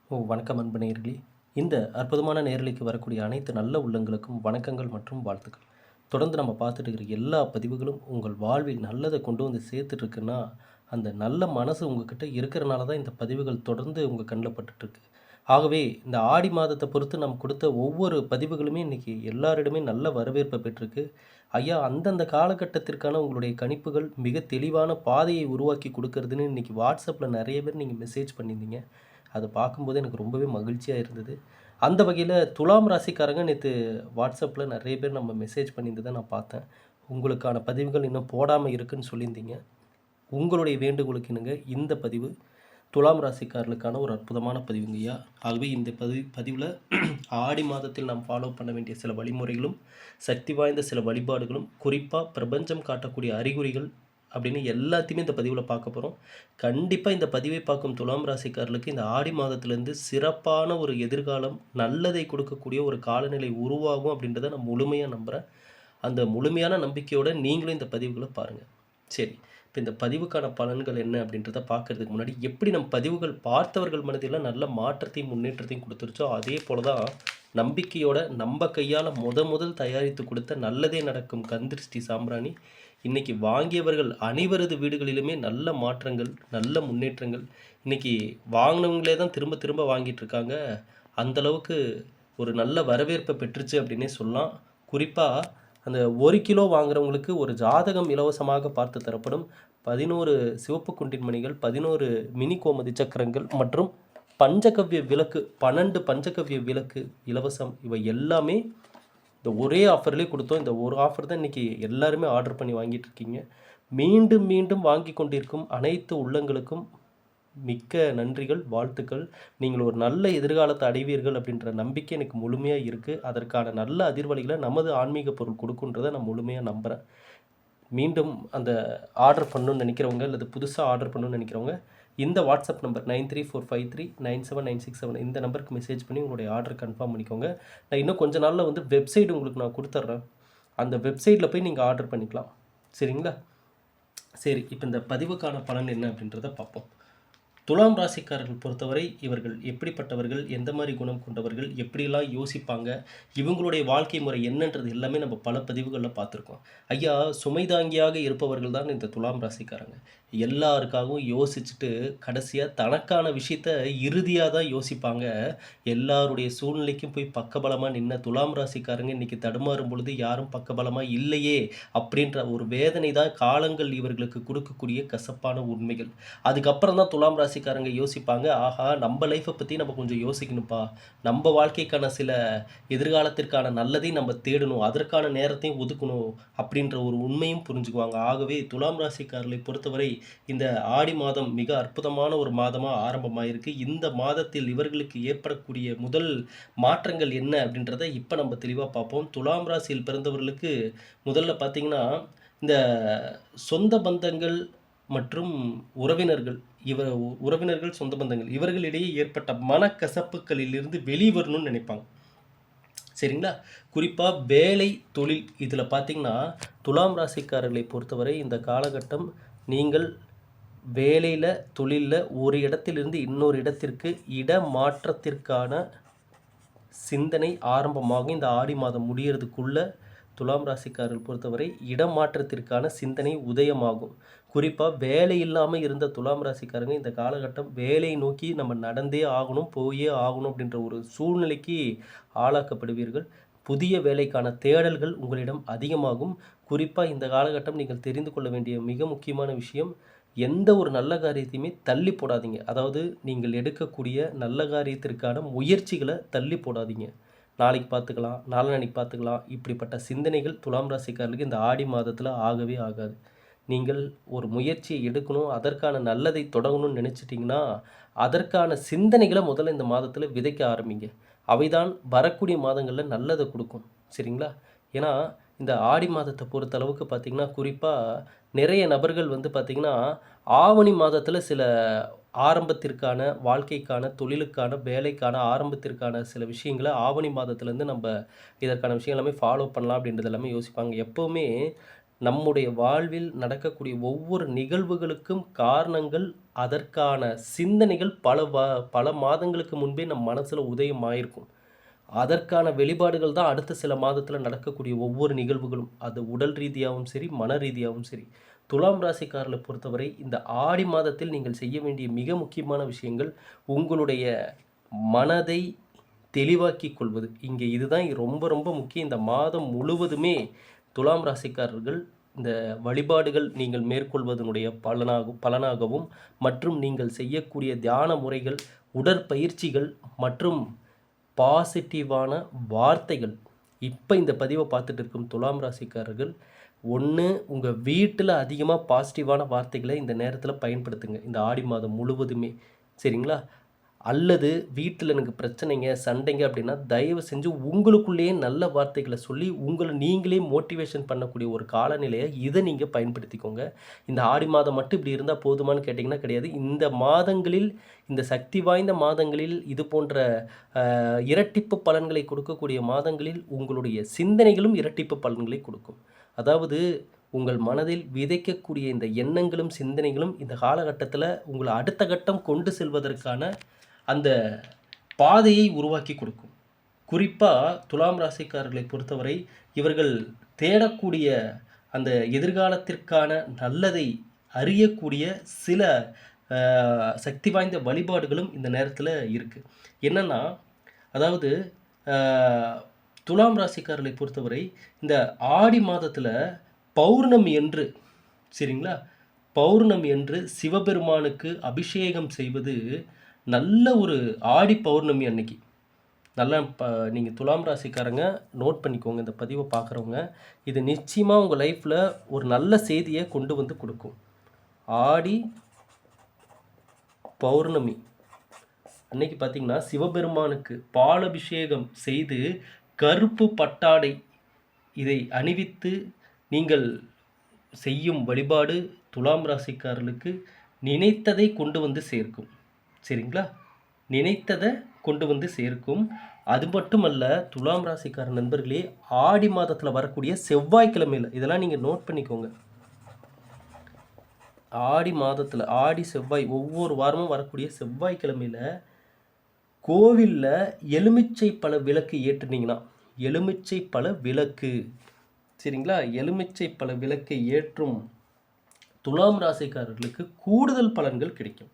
வணக்கம் அன்பு நேயர்களே! இந்த அற்புதமான நேரலைக்கு வரக்கூடிய அனைத்து நல்ல உள்ளங்களுக்கும் வணக்கங்கள் மற்றும் வாழ்த்துக்கள். தொடர்ந்து நம்ம பார்த்துட்டு இருக்கிற எல்லா பதிவுகளும் உங்கள் வாழ்வில் நல்லத கொண்டு வந்து சேர்த்துட்ருக்குன்னா, அந்த நல்ல மனசு உங்ககிட்ட இருக்கிறனால தான் இந்த பதிவுகள் தொடர்ந்து உங்க கண்ல பட்டுட்ருக்கு. ஆகவே இந்த ஆடி மாதத்த பொறுத்து நம்ம கொடுத்த ஒவ்வொரு பதிவுகளுமே இன்னைக்கு எல்லாரிடமே நல்ல வரவேற்ப பெற்றிருக்கு. ஐயா, அந்தந்த காலகட்டத்திற்கான உங்களுடைய கணிப்புகள் மிக தெளிவான பாதையை உருவாக்கி குடுக்கறதுன்னு இன்னைக்கு WhatsAppல நெறைய பேர் நீங்க மெசேஜ் பண்ணியிருந்தீங்க. அத பார்க்கும்போது எனக்கு ரொம்பவே மகிழ்ச்சியா இருந்தது. அந்த வகையில துலாம் ராசிக்காரங்க நேத்து WhatsAppல நெறைய பேர் நம்ம மெசேஜ் பண்ணியிருந்தத நான் பார்த்தேன். உங்களுக்கான பதிவுகள் இன்னும் போடாம இருக்குன்னு சொல்லியிருந்தீங்க. உங்களுடைய வேண்டுகோளுக்கு இணங்க இந்த பதிவு துலாம் ராசிக்காரர்களுக்கான ஒரு அற்புதமான பதிவுங்கய்யா. ஆகவே இந்த பதிவுல ஆடி மாதத்தில் நாம் ஃபாலோ பண்ண வேண்டிய சில வழிமுறைகளும், சக்தி வாய்ந்த சில வழிபாடுகளும், குறிப்பா பிரபஞ்சம் காட்டக்கூடிய அறிகுறிகள் அப்படின்னு எல்லாத்தையுமே இந்த பதிவுல பார்க்க போறோம். கண்டிப்பா இந்த பதிவை பார்க்கும் துலாம் ராசிக்காரர்களுக்கு இந்த ஆடி மாதத்திலிருந்து சிறப்பான ஒரு எதிர்காலம், நல்லதை கொடுக்கக்கூடிய ஒரு காலநிலை உருவாகும் அப்படின்றத நான் முழுமையா நம்புறேன். அந்த முழுமையான நம்பிக்கையோட நீங்களும் இந்த பதிவுகள பாருங்க. சரி. இப்ப இந்த பதிவுக்கான பலன்கள் என்ன அப்படின்றத பார்க்கறதுக்கு முன்னாடி, எப்படி நம் பதிவுகள் பார்த்தவர்கள் மனதில நல்ல மாற்றத்தையும், முன்னேற்றத்தையும் குடுத்துருச்சோ, அதே போல தான் நம்பிக்கையோட நம்ப கையால முதல் தயாரித்து கொடுத்த நல்லதே நடக்கும் கந்திருஷ்டி சாம்பிராணி, இன்னைக்கு வாங்கியவர்கள் அனைவரது வீடுகளிலுமே நல்ல மாற்றங்கள், நல்ல முன்னேற்றங்கள். இன்னைக்கு வாங்குனவங்களே தான் திரும்ப திரும்ப வாங்கிட்டு இருக்காங்க. அந்த அளவுக்கு ஒரு நல்ல வரவேற்ப பெற்றுச்சு அப்படின்னே சொல்லலாம். குறிப்பா அந்த 1 கிலோ வாங்குறவங்களுக்கு ஒரு ஜாதகம் இலவசமாக பார்த்து தரப்படும். 11 சிவப்பு குண்டின் மணிகள், 11 மினி கோமதி சக்கரங்கள் மற்றும் பஞ்சகவ்ய விளக்கு, 12 பஞ்சகவ்ய விளக்கு இலவசம். இவை எல்லாமே இந்த ஒரே ஆஃபர்லேயே குடுத்தோம். இந்த ஒரு ஆஃபர் தான் இன்னைக்கு எல்லாருமே ஆர்டர் பண்ணி வாங்கிட்டு இருக்கீங்க. மீண்டும் மீண்டும் வாங்கிக் கொண்டிருக்கும் அனைத்து உள்ளங்களுக்கும் மிக்க நன்றிகள், வாழ்த்துக்கள். நீங்கள் ஒரு நல்ல எதிர்காலத்தை அடைவீர்கள் அப்படின்ற நம்பிக்கை எனக்கு முழுமையா இருக்கு. அதற்கான நல்ல அதிர்வலைகள நமது ஆன்மீக பொருள் குடுக்குன்றத நான் முழுமையா நம்புறேன். மீண்டும் அந்த ஆர்டர் பண்ணணும்னு நெனைக்கிறவங்க, அல்லது புதுசா ஆர்டர் பண்ணணும்னு நெனைக்கிறவங்க, இந்த வாட்ஸ்அப் நம்பர் 9345397797 இந்த நம்பருக்கு மெசேஜ் பண்ணி உங்களுடைய ஆர்டர் கன்ஃபார்ம் பண்ணிக்கோங்க. நான் இன்னும் கொஞ்ச நாள்ல வந்து வெப்சைட் உங்களுக்கு நான் குடுத்துர்றேன். அந்த வெப்சைட்ல போய் நீங்க ஆர்டர் பண்ணிக்கலாம். சரிங்களா? சரி. இப்ப இந்த பதிவுக்கான பலன் என்ன அப்படின்றத பார்ப்போம். துலாம் ராசிக்காரர்கள் பொறுத்தவரை இவர்கள் எப்படிப்பட்டவர்கள், எந்த மாரி குணம் கொண்டவர்கள், எப்படியெல்லாம் யோசிப்பாங்க, இவங்களுடைய வாழ்க்கை முறை என்னன்றது எல்லாமே நம்ம பல பதிவுகள்ல பார்த்துருக்கோம். ஐயா, சுமை தாங்கியாக இருப்பவர்கள் தான் இந்த துலாம் ராசிக்காரங்க. எல்லாருக்காகவும் யோசிச்சுட்டு கடைசியா தனக்கான விஷயத்த இறுதியா தான் யோசிப்பாங்க. எல்லாருடைய சூழ்நிலைக்கும் போய் பக்கபலமா நின்ன துலாம் ராசிக்காரங்க இன்னைக்கு தடுமாறும் பொழுது யாரும் பக்கபலமா இல்லையே! அப்படின்ற ஒரு வேதனை தான் காலங்கள் இவர்களுக்கு குடுக்கக்கூடிய கசப்பான உண்மைகள். அதுக்கப்புறம் தான் துலாம் ராசிக்காரங்க யோசிப்பாங்க, ஆஹா! நம்ம லைஃப்ப பத்தி நம்ம கொஞ்சம் யோசிக்கணும்ப்பா. நம்ம வாழ்க்கைக்கான சில எதிர்காலத்திற்கான நல்லதையும் நம்ம தேடணும். அதற்கான நேரத்தையும் ஒதுக்கணும். அப்படின்ற ஒரு உண்மையும் புரிஞ்சுக்குவாங்க. ஆகவே துலாம் ராசிக்காரர்களை பொறுத்தவரை இந்த ஆடி மாதம் மிக அற்புதமான ஒரு மாதமா ஆரம்பமாயிருக்கு. இந்த மாதத்தில் இவர்களுக்கு ஏற்படக்கூடிய முதல் மாற்றங்கள் என்ன அப்படின்றத இப்ப நம்ம தெளிவா பார்ப்போம். துலாம் ராசியில் பிறந்தவர்களுக்கு முதல்ல பார்த்தீங்கன்னா, இந்த சொந்த பந்தங்கள் மற்றும் உறவினர்கள், இவ உறவினர்கள், சொந்த பந்தங்கள் இவர்களிடையே ஏற்பட்ட மனக்கசப்புகளிலிருந்து வெளிவரணும்னு நினைப்பாங்க. சரிங்களா? குறிப்பா வேலை, தொழில் இதில பார்த்தீங்கன்னா, துலாம் ராசிக்காரர்களை பொறுத்தவரை இந்த காலகட்டம் நீங்கள் வேலையில, தொழில்ல ஒரு இடத்திலிருந்து இன்னொரு இடத்திற்கு இடமாற்றத்திற்கான சிந்தனை ஆரம்பமாகும். இந்த ஆடி மாதம் முடியறதுக்குள்ள துலாம் ராசிக்காரர்கள் பொறுத்தவரை இடமாற்றத்திற்கான சிந்தனை உதயமாகும். குறிப்பா வேலை இல்லாம இருந்த துலாம் ராசிக்காரங்க இந்த காலகட்டம் வேலையை நோக்கி நம்ம நடந்தே ஆகணும், போயே ஆகணும் அப்படின்ற ஒரு சூழ்நிலைக்கு ஆளாக்கப்படுவீர்கள். புதிய வேலைக்கான தேடல்கள் உங்களிடம் அதிகமாகும். குறிப்பா இந்த காலகட்டம் நீங்கள் தெரிந்து கொள்ள வேண்டிய மிக முக்கியமான விஷயம், எந்த ஒரு நல்ல காரியத்தையுமே தள்ளி போடாதீங்க. அதாவது நீங்கள் எடுக்கக்கூடிய நல்ல காரியத்திற்கான முயற்சிகள தள்ளி போடாதீங்க. நாளைக்கு பார்த்துக்கலாம், நாளான்னைக்கு பார்த்துக்கலாம். இப்படிப்பட்ட சிந்தனைகள் துலாம் ராசிக்காரர்களுக்கு இந்த ஆடி மாதத்தில ஆகவே ஆகாது. நீங்கள் ஒரு முயற்சிய எடுக்கணும், அதற்கான நல்லதை தொடங்கணும்னு நினைச்சிட்டீங்கன்னா, அதற்கான சிந்தனைகள முதல்ல இந்த மாதத்தில விதைக்க ஆரம்பிங்க. அவைதான் வரக்கூடிய மாதங்கள்ல நல்லத குடுக்கும். சரிங்களா? ஏன்னா, இந்த ஆடி மாதத்த பொறுத்த அளவுக்கு பார்த்தீங்கன்னா, குறிப்பா நிறைய நபர்கள் வந்து பார்த்தீங்கன்னா, ஆவணி மாதத்தில சில ஆரம்பத்திற்கான, வாழ்க்கைக்கான, தொழிலுக்கான, வேலைக்கான ஆரம்பத்திற்கான சில விஷயங்கள ஆவணி மாதத்திலேருந்து நம்ப இதற்கான விஷயம் எல்லாமே ஃபாலோ பண்ணலாம் அப்படின்றது எல்லாமே யோசிப்பாங்க. எப்பவுமே நம்முடைய வாழ்வில் நடக்கக்கூடிய ஒவ்வொரு நிகழ்வுகளுக்கும் காரணங்கள் அதற்கான சிந்தனைகள் பல மாதங்களுக்கு முன்பே நம் மனசில் உதயம் ஆயிருக்கும். அதற்கான வெளிப்பாடுகள் தான் அடுத்த சில மாதத்தில் நடக்கக்கூடிய ஒவ்வொரு நிகழ்வுகளும். அது உடல் ரீதியாகவும் சரி, மன ரீதியாகவும் சரி. துலாம் ராசிக்காரர்களை பொறுத்தவரை இந்த ஆடி மாதத்தில் நீங்கள் செய்ய வேண்டிய மிக முக்கியமான விஷயங்கள், உங்களுடைய மனதை தெளிவாக்கிக் கொள்வது. இங்கே இதுதான் ரொம்ப ரொம்ப முக்கியம். இந்த மாதம் முழுவதுமே துலாம் ராசிக்காரர்கள் இந்த வழிபாடுகள் நீங்கள் மேற்கொள்வதனுடைய பலனாகவும் மற்றும் நீங்கள் செய்யக்கூடிய தியான முறைகள், உடற்பயிற்சிகள் மற்றும் பாசிட்டிவான வார்த்தைகள். இப்போ இந்த பதிவை பார்த்துட்டு இருக்கும் துலாம் ராசிக்காரர்கள், ஒன்று உங்கள் வீட்டில் அதிகமாக பாசிட்டிவான வார்த்தைகளை இந்த நேரத்தில் பயன்படுத்துங்க, இந்த ஆடி மாதம் முழுவதுமே. சரிங்களா? அல்லது வீட்டில் எனக்கு பிரச்சனைங்க, சண்டைங்க அப்படின்னா தயவு செஞ்சு உங்களுக்குள்ளேயே நல்ல வார்த்தைகளை சொல்லி உங்களை நீங்களே மோட்டிவேஷன் பண்ணக்கூடிய ஒரு காலநிலையை இதை நீங்கள் பயன்படுத்திக்கோங்க. இந்த ஆடி மாதம் மட்டும் இப்படி இருந்தால் போதுமானு கேட்டிங்கன்னா கிடையாது. இந்த மாதங்களில், இந்த சக்தி வாய்ந்த மாதங்களில், இது போன்ற இரட்டிப்பு பலன்களை கொடுக்கக்கூடிய மாதங்களில் உங்களுடைய சிந்தனைகளும் இரட்டிப்பு பலன்களை கொடுக்கும். அதாவது உங்கள் மனதில் விதைக்கக்கூடிய இந்த எண்ணங்களும் சிந்தனைகளும் இந்த காலகட்டத்தில் உங்களை அடுத்த கட்டம் கொண்டு செல்வதற்கான அந்த பாதையை உருவாக்கி கொடுக்கும். குறிப்பாக துலாம் ராசிக்காரர்களை பொறுத்தவரை இவர்கள் தேடக்கூடிய அந்த எதிர்காலத்திற்கான நல்லதை அறியக்கூடிய சில சக்தி வாய்ந்த வழிபாடுகளும் இந்த நேரத்தில் இருக்குது. என்னென்னா, அதாவது துலாம் ராசிக்காரர்களை பொறுத்தவரை இந்த ஆடி மாதத்தில் பௌர்ணமி என்று, சரிங்களா, பௌர்ணமி என்று சிவபெருமானுக்கு அபிஷேகம் செய்வது நல்ல ஒரு ஆடி பௌர்ணமி அன்னைக்கு. நல்லா நீங்கள் துலாம் ராசிக்காரங்க நோட் பண்ணிக்கோங்க, இந்த பதிவை பார்க்குறவங்க. இது நிச்சயமாக உங்கள் லைஃப்பில் ஒரு நல்ல செய்தியை கொண்டு வந்து கொடுக்கும். ஆடி பௌர்ணமி அன்னைக்கு பார்த்தீங்கன்னா சிவபெருமானுக்கு பாலபிஷேகம் செய்து கருப்பு பட்டாடை இதை அணிவித்து நீங்கள் செய்யும் வழிபாடு துலாம் ராசிக்காரர்களுக்கு நினைத்ததை கொண்டு வந்து சேர்க்கும். சரிங்களா? நினைத்ததை கொண்டு வந்து சேர்க்கும். அது மட்டுமல்ல, துலாம் ராசிக்கார நண்பர்களே, ஆடி மாதத்தில் வரக்கூடிய செவ்வாய்க்கிழமையில், இதெல்லாம் நீங்கள் நோட் பண்ணிக்கோங்க. ஆடி மாதத்தில் ஆடி செவ்வாய், ஒவ்வொரு வாரமும் வரக்கூடிய செவ்வாய்க்கிழமையில் கோவிலில் எலுமிச்சை பழ விளக்கு ஏற்றுனீங்கன்னா, எலுமிச்சை பழ விளக்கு, சரிங்களா, எலுமிச்சை பழ விளக்கை ஏற்றும் துலாம் ராசிக்காரர்களுக்கு கூடுதல் பலன்கள் கிடைக்கும்.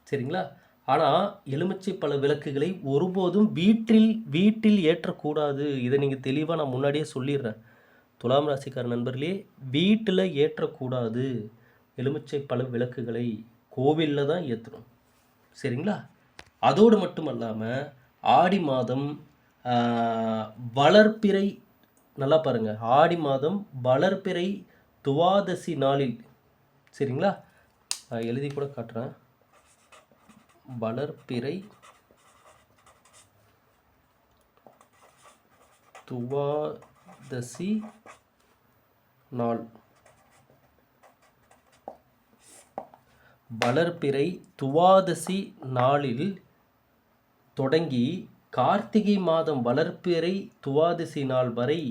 சரிங்களா? ஆனால் எலுமிச்சை பழ விளக்குகளை ஒருபோதும் வீட்டில் ஏற்றக்கூடாது. இதை நீங்கள் தெளிவாக நான் முன்னாடியே சொல்லிடுறேன். துலாம் ராசிக்கார நண்பர்களே, வீட்டில் ஏற்றக்கூடாது. எலுமிச்சை பழ விளக்குகளை கோவிலில் தான் ஏற்றணும். சரிங்களா? அதோடு மட்டும் இல்லாமல் ஆடி மாதம் வளர்ப்பிறை, நல்லா பாருங்கள், ஆடி மாதம் வளர்ப்பிறை துவாதசி நாளில், சரிங்களா, எழுதி கூட காட்டுறேன். வளர்ப்பிறை துவாதசி நாள், வளர்ப்பிறை துவாதசி நாளில் தொடங்கி கார்த்திகை மாதம் வளர்ப்பிறை துவாதசி நாள் வரை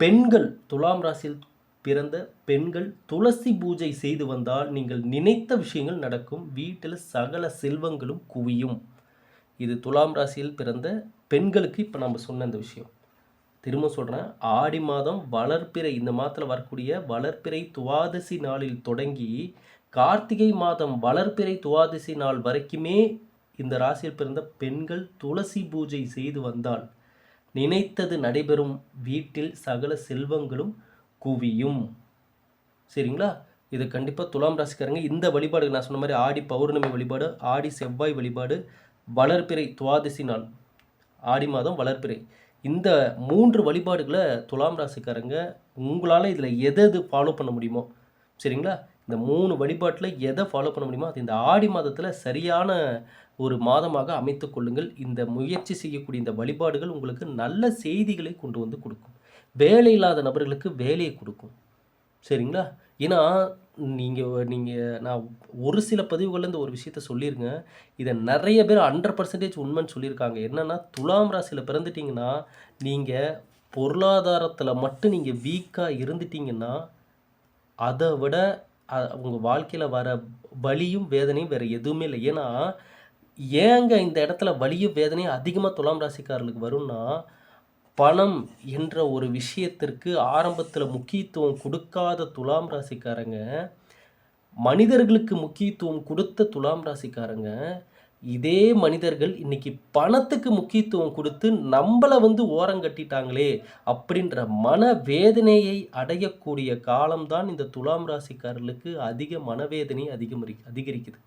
பெண்கள், துலாம் ராசியில் பிறந்த பெண்கள் துளசி பூஜை செய்து வந்தால் நீங்கள் நினைத்த விஷயங்கள் நடக்கும். வீட்டில் சகல செல்வங்களும் குவியும். இது துலாம் ராசியில் பிறந்த பெண்களுக்கு இப்போ நம்ம சொன்ன இந்த விஷயம். திரும்ப சொல்கிறேன், ஆடி மாதம் வளர்ப்பிறை, இந்த மாதத்தில் வரக்கூடிய வளர்ப்பிறை துவாதசி நாளில் தொடங்கி கார்த்திகை மாதம் வளர்ப்பிறை துவாதசி நாள் வரைக்குமே இந்த ராசியில் பிறந்த பெண்கள் துளசி பூஜை செய்து வந்தால் நினைத்தது நடைபெறும். வீட்டில் சகல செல்வங்களும் குவியும். சரிங்களா? இது கண்டிப்பாக துலாம் ராசிக்காரங்க இந்த வழிபாடு நான் சொன்ன மாதிரி ஆடி பௌர்ணமி வழிபாடு, ஆடி செவ்வாய் வழிபாடு, வளர்ப்பிறை துவாதசி நாள், ஆடி மாதம் வளர்ப்பிறை, இந்த 3 வழிபாடுகளை துலாம் ராசிக்காரங்க உங்களால் இதில் எது ஃபாலோ பண்ண முடியுமோ, சரிங்களா, இந்த 3 வழிபாட்டில் எதை ஃபாலோ பண்ண முடியுமோ அது இந்த ஆடி மாதத்தில் சரியான ஒரு மாதமாக அமைத்து கொள்ளுங்கள். இந்த முயற்சி செய்யக்கூடிய இந்த வழிபாடுகள் உங்களுக்கு நல்ல செய்திகளை கொண்டு வந்து கொடுக்கும். வேலை இல்லாத நபர்களுக்கு வேலையை கொடுக்கும். சரிங்களா? ஏன்னா நீங்கள் நான் ஒரு சில பதிவுகள்லேருந்து ஒரு விஷயத்த சொல்லியிருங்க. இதை நிறைய பேர் 100% உண்மைன்னு சொல்லியிருக்காங்க. என்னென்னா, துலாம் ராசியில் பிறந்துட்டிங்கன்னா நீங்கள் பொருளாதாரத்தில் மட்டும் நீங்கள் வீக்காக இருந்துட்டிங்கன்னா அதை விட உங்கள் வாழ்க்கையில் வர வலியும் வேதனையும் வேறு எதுவுமே இல்லை. ஏன்னா ஏங்க இந்த இடத்துல வலியும் வேதனையும் அதிகமாக துலாம் ராசிக்காரர்களுக்கு வரும்னா, பணம் என்ற ஒரு விஷயத்திற்கு ஆரம்பத்தில் முக்கியத்துவம் கொடுக்காத துலாம் ராசிக்காரங்க, மனிதர்களுக்கு முக்கியத்துவம் கொடுத்த துலாம் ராசிக்காரங்க, இதே மனிதர்கள் இன்னைக்கு பணத்துக்கு முக்கியத்துவம் கொடுத்து நம்மள வந்து ஓரங்கட்டிட்டாங்களே அப்படின்ற மனவேதனையை அடையக்கூடிய காலம்தான் இந்த துலாம் ராசிக்காரர்களுக்கு அதிக மனவேதனை அதிகரிக்குது.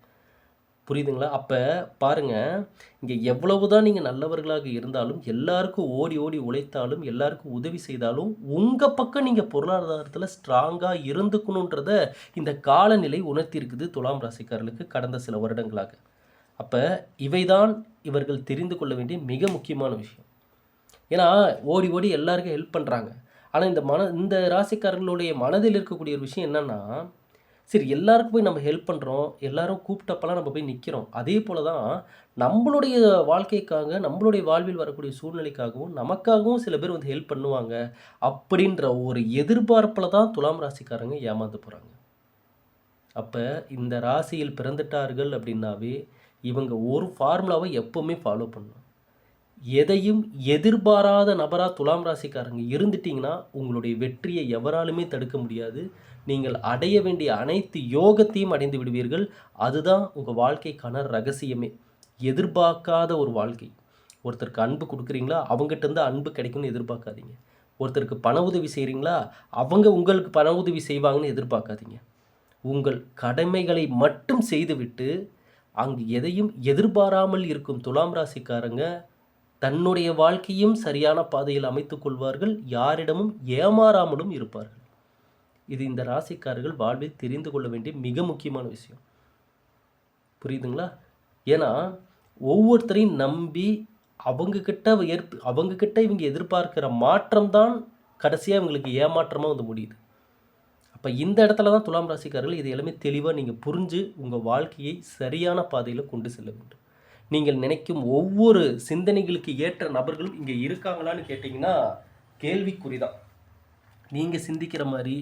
புரியுதுங்களா? அப்ப பாருங்க, இங்க எவ்வளவுதான் நீங்க நல்லவர்களாக இருந்தாலும், எல்லாருக்கும் ஓடி ஓடி உழைத்தாலும், எல்லாருக்கும் உதவி செய்தாலும், உங்க பக்கம் நீங்க பொருளாதாரத்துல ஸ்ட்ராங்கா இருந்துக்கணுன்றத இந்த காலநிலை உணர்த்தியிருக்குது துலாம் ராசிக்காரர்களுக்கு கடந்த சில வருடங்களாக. அப்ப இவைதான் இவர்கள் தெரிந்து கொள்ள வேண்டிய மிக முக்கியமான விஷயம். ஏன்னா, ஓடி ஓடி எல்லாருக்கும் ஹெல்ப் பண்றாங்க. ஆனா இந்த ராசிக்காரர்களுடைய மனதில் இருக்கக்கூடிய ஒரு விஷயம் என்னன்னா, சரி எல்லாருக்கும் போய் நம்ம ஹெல்ப் பண்ணுறோம், எல்லாரும் கூப்பிட்டப்பலாம் நம்ம போய் நிற்கிறோம். அதே போல தான் நம்மளுடைய வாழ்க்கைக்காக, நம்மளுடைய வாழ்வில் வரக்கூடிய சூழ்நிலைக்காகவும், நமக்காகவும் சில பேர் வந்து ஹெல்ப் பண்ணுவாங்க. அப்படின்ற ஒரு எதிர்பார்ப்பில தான் துலாம் ராசிக்காரங்க ஏமாந்து போறாங்க. அப்ப இந்த ராசியில் பிறந்துட்டார்கள் அப்படின்னாவே, இவங்க ஒரு ஃபார்முலாவை எப்பவுமே ஃபாலோ பண்ணணும். எதையும் எதிர்பாராத நபரா துலாம் ராசிக்காரங்க இருந்துட்டீங்கன்னா, உங்களுடைய வெற்றியை எவராலுமே தடுக்க முடியாது. நீங்கள் அடைய வேண்டிய அனைத்து யோகத்தையும் அடைந்து விடுவீர்கள். அதுதான் உங்க வாழ்க்கைக்கான ரகசியமே. எதிர்பார்க்காத ஒரு வாழ்க்கை. ஒருத்தருக்கு அன்பு குடுக்குறீங்களா, அவங்கட்ட இருந்து அன்பு கிடைக்கும்னு எதிர்பார்க்காதீங்க. ஒருத்தருக்கு பண உதவி செய்றீங்களா, அவங்க உங்களுக்கு பண உதவி செய்வாங்கன்னு எதிர்பார்க்காதீங்க. உங்கள் கடமைகளை மட்டும் செய்துவிட்டு, அங்கு எதையும் எதிர்பாராமல் இருக்கும் துலாம் ராசிக்காரங்க தன்னுடைய வாழ்க்கையும் சரியான பாதையில் அமைத்துக் கொள்வார்கள். யாரிடமும் ஏமாறாமலும் இருப்பார்கள். இது இந்த ராசிக்காரர்கள் வாழ்வில் தெரிந்து கொள்ள வேண்டிய மிக முக்கியமான விஷயம். புரியுதுங்களா? ஏன்னா, ஒவ்வொருத்தரையும் நம்பி அவங்க கிட்ட இவங்க எதிர்பார்க்கிற மாற்றம் தான் கடைசியா இவங்களுக்கு ஏமாற்றமா வந்து முடியுது. அப்ப இந்த இடத்துல தான் துலாம் ராசிக்காரர்கள் இதை எல்லாமே தெளிவா நீங்க புரிஞ்சு, உங்க வாழ்க்கையை சரியான பாதையில கொண்டு செல்ல வேண்டும். நீங்கள் நினைக்கும் ஒவ்வொரு சிந்தனைகளுக்கு ஏற்ற நபர்களும் இங்கே இருக்காங்களான்னு கேட்டிங்கன்னா கேள்விக்குறிதான். நீங்கள் சிந்திக்கிற மாதிரி,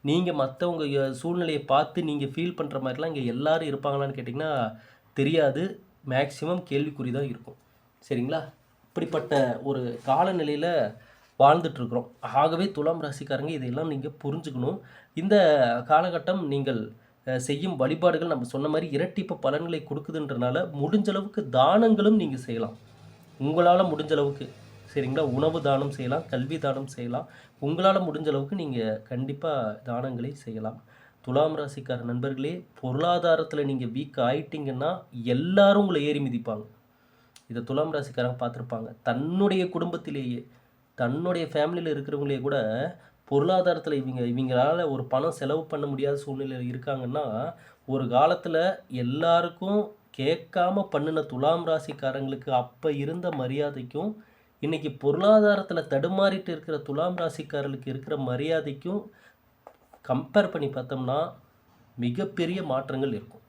நீங்கள் மற்றவங்க சூழ்நிலையை பார்த்து நீங்கள் ஃபீல் பண்ணுற மாதிரிலாம் இங்கே எல்லாரும் இருப்பாங்களான்னு கேட்டிங்கன்னா தெரியாது. மேக்ஸிமம் கேள்விக்குறி தான் இருக்கும். சரிங்களா? இப்படிப்பட்ட ஒரு காலநிலையில் வாழ்ந்துட்டுருக்குறோம். ஆகவே துலாம் ராசிக்காரங்க இதையெல்லாம் நீங்கள் புரிஞ்சுக்கணும். இந்த காலகட்டம் நீங்கள் செய்யும் வழிபாடுகள் நம்ம சொன்ன மாதிரி இரட்டிப்பு பலன்களை கொடுக்குதுன்றனால முடிஞ்ச அளவுக்கு தானங்களும் நீங்கள் செய்யலாம். உங்களால் முடிஞ்ச அளவுக்கு சரிங்களா? உணவு தானம் செய்யலாம், கல்வி தானம் செய்யலாம். உங்களால் முடிஞ்ச அளவுக்கு நீங்கள் கண்டிப்பாக தானங்களை செய்யலாம். துலாம் ராசிக்கார நண்பர்களே, பொருளாதாரத்தில் நீங்கள் வீக் ஆயிட்டீங்கன்னா எல்லாரும் உங்களை ஏறி மிதிப்பாங்க. இதை துலாம் ராசிக்காரங்க பார்த்துருப்பாங்க. தன்னுடைய குடும்பத்திலேயே, தன்னுடைய ஃபேமிலியில் இருக்கிறவங்களே கூட பொருளாதாரத்தில் இவங்களால ஒரு பணம் செலவு பண்ண முடியாத சூழ்நிலையில் இருக்காங்கன்னா, ஒரு காலத்தில் எல்லாருக்கும் கேட்காம பண்ணின துலாம் ராசிக்காரங்களுக்கு அப்போ இருந்த மரியாதைக்கும், இன்னைக்கு பொருளாதாரத்தில் தடுமாறிட்டு இருக்கிற துலாம் ராசிக்காரர்களுக்கு இருக்கிற மரியாதைக்கும் கம்பேர் பண்ணி பார்த்தோம்னா, மிகப்பெரிய மாற்றங்கள் இருக்கும்.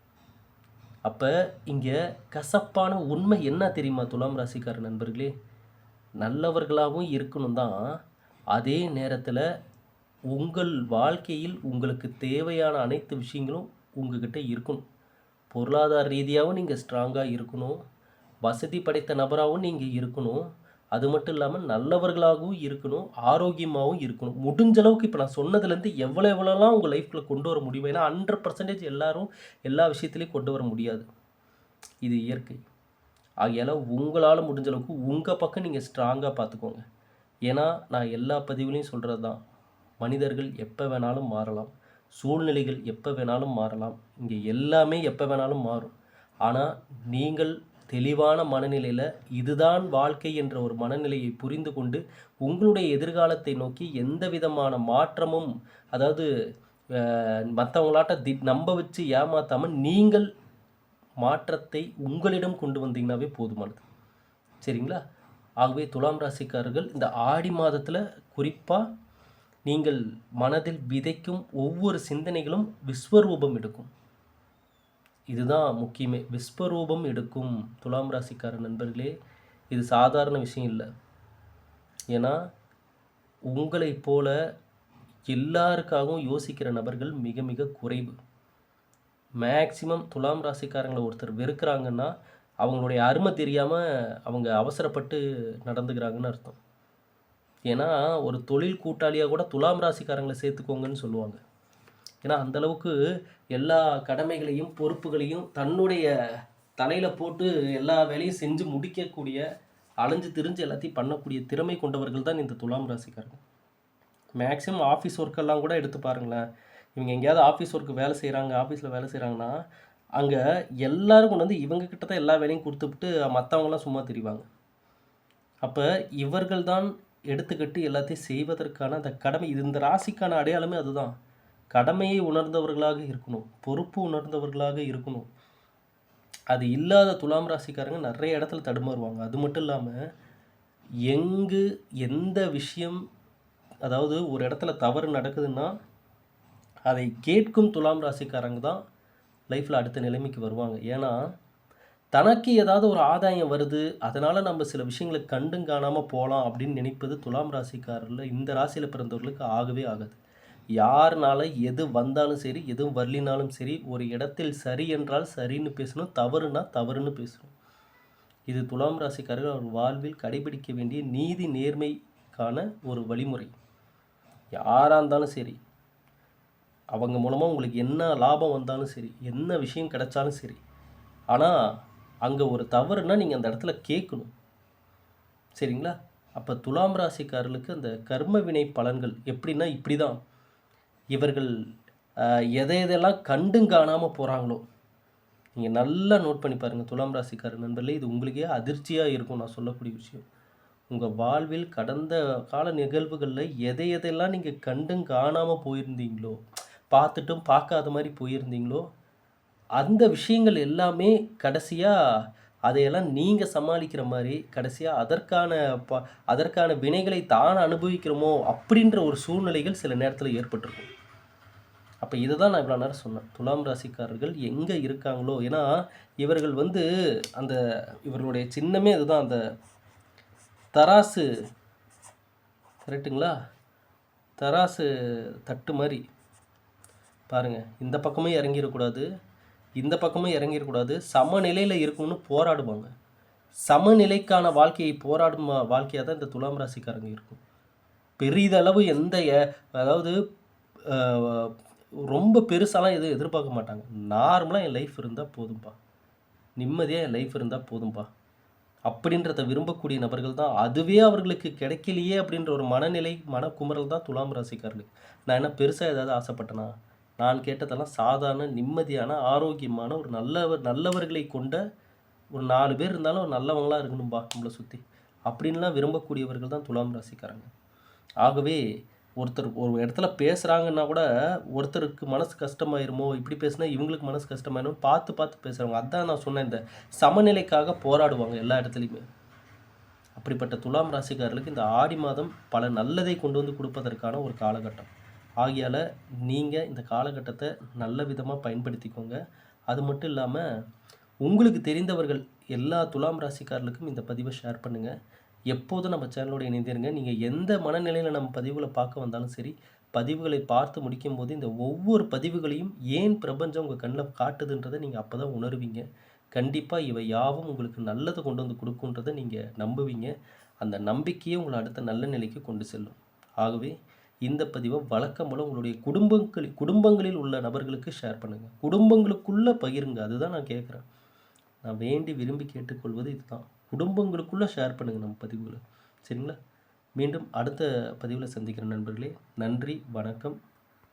அப்போ இங்கே கசப்பான உண்மை என்ன தெரியுமா துலாம் ராசிக்கார நண்பர்களே? நல்லவர்களாகவும் இருக்கணும் தான், அதே நேரத்தில் உங்கள் வாழ்க்கையில் உங்களுக்கு தேவையான அனைத்து விஷயங்களும் உங்ககிட்ட இருக்கணும். பொருளாதார ரீதியாகவும் நீங்கள் ஸ்ட்ராங்காக இருக்கணும். வசதி படைத்த நபராகவும் நீங்கள் இருக்கணும். அது மட்டும் இல்லாமல் நல்லவர்களாகவும் இருக்கணும். ஆரோக்கியமாகவும் இருக்கணும். முடிஞ்ச அளவுக்கு இப்போ நான் சொன்னதுலேருந்து எவ்வளோலாம் உங்கள் லைஃப்பில் கொண்டு வர முடியுமோ, ஏன்னா 100% எல்லாரும் எல்லா விஷயத்துலையும் கொண்டு வர முடியாது. இது இயற்கை. ஆகையால் உங்களால் முடிஞ்ச அளவுக்கு உங்கள் பக்கம் நீங்கள் ஸ்ட்ராங்காக பார்த்துக்கோங்க. ஏன்னா நான் எல்லா பதிவுலையும் சொல்கிறது தான், மனிதர்கள் எப்போ வேணாலும் மாறலாம், சூழ்நிலைகள் எப்போ வேணாலும் மாறலாம், இங்கே எல்லாமே எப்போ வேணாலும் மாறும். ஆனால் நீங்கள் தெளிவான மனநிலையில் இதுதான் வாழ்க்கை என்ற ஒரு மனநிலையை புரிந்து கொண்டு உங்களுடைய எதிர்காலத்தை நோக்கி எந்த விதமான மாற்றமும், அதாவது மற்றவங்களாட்ட நம்ப வச்சு ஏமாற்றாமல் நீங்கள் மாற்றத்தை உங்களிடம் கொண்டு வந்தீங்கன்னாவே போதுமானது. சரிங்களா? ஆகவே துலாம் ராசிக்காரர்கள் இந்த ஆடி மாதத்தில் குறிப்பாக நீங்கள் மனதில் விதைக்கும் ஒவ்வொரு சிந்தனைகளும் விஸ்வரூபம் எடுக்கும். இதுதான் முக்கியமே. விஸ்வரூபம் எடுக்கும் துலாம் ராசிக்கார நண்பர்களே. இது சாதாரண விஷயம் இல்லை. ஏன்னா உங்களைப் போல எல்லாருக்காகவும் யோசிக்கிற நபர்கள் மிக மிக குறைவு. மேக்ஸிமம் துலாம் ராசிக்காரங்களை ஒருத்தர் வெறுக்கிறாங்கன்னா அவங்களுடைய அருமை தெரியாமல் அவங்க அவசரப்பட்டு நடந்துக்கிறாங்கன்னு அர்த்தம். ஏன்னா ஒரு தொழில் கூட்டாளியாக கூட துலாம் ராசிக்காரங்களை சேர்த்துக்கோங்கன்னு சொல்லுவாங்க. ஏன்னா அந்தளவுக்கு எல்லா கடமைகளையும் பொறுப்புகளையும் தன்னுடைய தலையில் போட்டு எல்லா வேலையும் செஞ்சு முடிக்கக்கூடிய, அலைஞ்சு திரிஞ்சு எல்லாத்தையும் பண்ணக்கூடிய திறமை கொண்டவர்கள் தான் இந்த துலாம் ராசிக்காரங்க. மேக்ஸிமம் ஆஃபீஸ் ஒர்க்கெல்லாம் கூட எடுத்து பாருங்களேன். இவங்க எங்கேயாவது ஆஃபீஸ் ஒர்க்கு வேலை செய்கிறாங்க, ஆஃபீஸில் வேலை செய்கிறாங்கன்னா அங்கே எல்லோரும் கொண்டு வந்து இவங்க கிட்ட தான் எல்லா வேலையும் கொடுத்துவிட்டு மற்றவங்களாம் சும்மா திரிவாங்க. அப்போ இவர்கள் தான் எடுத்துக்கிட்டு எல்லாத்தையும் செய்வதற்கான அந்த கடமை. இது இந்த ராசிக்கான அடையாளமே அதுதான். கடமையை உணர்ந்தவர்களாக இருக்கணும், பொறுப்பு உணர்ந்தவர்களாக இருக்கணும். அது இல்லாத துலாம் ராசிக்காரங்க நிறைய இடத்துல தடுமாறுவாங்க. அது மட்டும் இல்லாமல் எங்கு எந்த விஷயம், அதாவது ஒரு இடத்துல தவறு நடக்குதுன்னா அதை கேட்கும் துலாம் ராசிக்காரங்க தான் லைஃப்பில் அடுத்த நிலைமைக்கு வருவாங்க. ஏன்னா தனக்கு ஏதாவது ஒரு ஆதாயம் வருது, அதனால் நம்ம சில விஷயங்களை கண்டும் காணாமல் போகலாம் அப்படின்னு நினைப்பது துலாம் ராசிக்காரரில் இந்த ராசியில் பிறந்தவர்களுக்கு ஆகவே ஆகாது. யாருனால எது வந்தாலும் சரி, எதுவும் வரலினாலும் சரி, ஒரு இடத்தில் சரி என்றால் சரின்னு பேசணும், தவறுனா தவறுன்னு பேசணும். இது துலாம் ராசிக்காரர்கள் அவர் வாழ்வில் கடைபிடிக்க வேண்டிய நீதி நேர்மைக்கான ஒரு வழிமுறை. யாராக இருந்தாலும் சரி, அவங்க மூலமாக உங்களுக்கு என்ன லாபம் வந்தாலும் சரி, என்ன விஷயம் கிடைச்சாலும் சரி, ஆனால் அங்கே ஒரு தவறுனா நீங்கள் அந்த இடத்துல கேட்கணும். சரிங்களா? அப்போ துலாம் ராசிக்காரர்களுக்கு அந்த கர்ம வினை பலன்கள் எப்படின்னா இப்படி தான். இவர்கள் எதையெல்லாம் கண்டும் காணாமல் போகிறாங்களோ, நீங்கள் நல்லா நோட் பண்ணி பாருங்கள் துலாம் ராசிக்கார நண்பர்களே. இது உங்களுக்கே அதிர்ச்சியாக இருக்கும் நான் சொல்லக்கூடிய விஷயம். உங்கள் வாழ்வில் கடந்த கால நிகழ்வுகளில் எதையெல்லாம் நீங்கள் கண்டும் காணாமல் போயிருந்தீங்களோ, பார்த்துட்டும் பார்க்காத மாதிரி போயிருந்தீங்களோ, அந்த விஷயங்கள் எல்லாமே கடைசியாக அதையெல்லாம் நீங்கள் சமாளிக்கிற மாதிரி கடைசியாக அதற்கான வினைகளை தான் அனுபவிக்கிறோமோ அப்படின்ற ஒரு சூழ்நிலைகள் சில நேரத்தில் ஏற்பட்டிருக்கும். அப்போ இதை தான் நான் இவ்வளோ நேரம் சொன்னேன். துலாம் ராசிக்காரர்கள் எங்கே இருக்காங்களோ, ஏன்னா இவர்கள் அந்த இவர்களுடைய சின்னமே அதுதான், அந்த தராசு, கரெக்டுங்களா? தராசு தட்டு மாதிரி பாருங்கள். இந்த பக்கமும் இறங்கிடக்கூடாது, இந்த பக்கமும் இறங்கிடக்கூடாது, சமநிலையில் இருக்கும்னு போராடுவாங்க. சமநிலைக்கான வாழ்க்கையை போராடும் வாழ்க்கையாக தான் இந்த துலாம் ராசிக்காரங்க இருக்கும். பெரிதளவு அதாவது ரொம்ப பெருசாலாம் எதுவும் எதிர்பார்க்க மாட்டாங்க. நார்மலாக என் லைஃப் இருந்தால் போதும்பா, நிம்மதியாக என் லைஃப் இருந்தால் போதும்பா அப்படின்றத விரும்பக்கூடிய நபர்கள் தான். அதுவே அவர்களுக்கு கிடைக்கலையே அப்படின்ற ஒரு மனக்குமரல் தான் துலாம் ராசிக்காரர்களுக்கு. நான் என்ன பெருசாக ஏதாவது ஆசைப்பட்டேனா? நான் கேட்டதெல்லாம் சாதாரண நிம்மதியான ஆரோக்கியமான ஒரு நல்லவர்களை கொண்ட ஒரு 4 பேர் இருந்தாலும் ஒரு நல்லவங்களாக இருக்கணும்பா நம்மளை சுற்றி அப்படின்லாம் விரும்பக்கூடியவர்கள் தான் துலாம் ராசிக்காரங்க. ஆகவே ஒருத்தர் ஒரு இடத்துல பேசுகிறாங்கன்னா கூட ஒருத்தருக்கு மனசு கஷ்டமாயிருமோ, இப்படி பேசுனா இவங்களுக்கு மனசு கஷ்டமாயிரும், பார்த்து பேசுகிறவங்க. அதான் நான் சொன்னேன், இந்த சமநிலைக்காக போராடுவாங்க எல்லா இடத்துலையுமே. அப்படிப்பட்ட துலாம் ராசிக்காரர்களுக்கு இந்த ஆடி மாதம் பல நல்லதை கொண்டு வந்து கொடுப்பதற்கான ஒரு காலகட்டம். ஆகையால் நீங்கள் இந்த காலகட்டத்தை நல்ல விதமாக பயன்படுத்திக்கோங்க. அது மட்டும் இல்லாமல் உங்களுக்கு தெரிந்தவர்கள் எல்லா துலாம் ராசிக்காரர்களுக்கும் இந்த பதிவை ஷேர் பண்ணுங்கள். எப்போதும் நம்ம சேனலோட இணைந்திருங்க. நீங்கள் எந்த மனநிலையில் நம்ம பதிவுகளை பார்க்க வந்தாலும் சரி, பதிவுகளை பார்த்து முடிக்கும் போது இந்த ஒவ்வொரு பதிவுகளையும் ஏன் பிரபஞ்சம் உங்கள் கண்ணில் காட்டுதுன்றதை நீங்கள் அப்போ தான் உணர்வீங்க. கண்டிப்பாக இவை யாவும் உங்களுக்கு நல்லதை கொண்டு வந்து கொடுக்குன்றதை நீங்கள் நம்புவீங்க. அந்த நம்பிக்கையை உங்களை அடுத்த நல்ல நிலைக்கு கொண்டு செல்லும். ஆகவே இந்த பதிவை வழக்கம் போல் உங்களுடைய குடும்பங்களில் உள்ள நபர்களுக்கு ஷேர் பண்ணுங்கள். குடும்பங்களுக்குள்ளே பகிருங்க. அதுதான் நான் கேட்குறேன். நான் வேண்டி விரும்பி கேட்டுக்கொள்வது இதுதான். குடும்பங்களுக்குள்ளே ஷேர் பண்ணுங்கள் நம்ம பதிவுகளை. சரிங்களா? மீண்டும் அடுத்த பதிவில் சந்திக்கிற நண்பர்களே. நன்றி, வணக்கம்.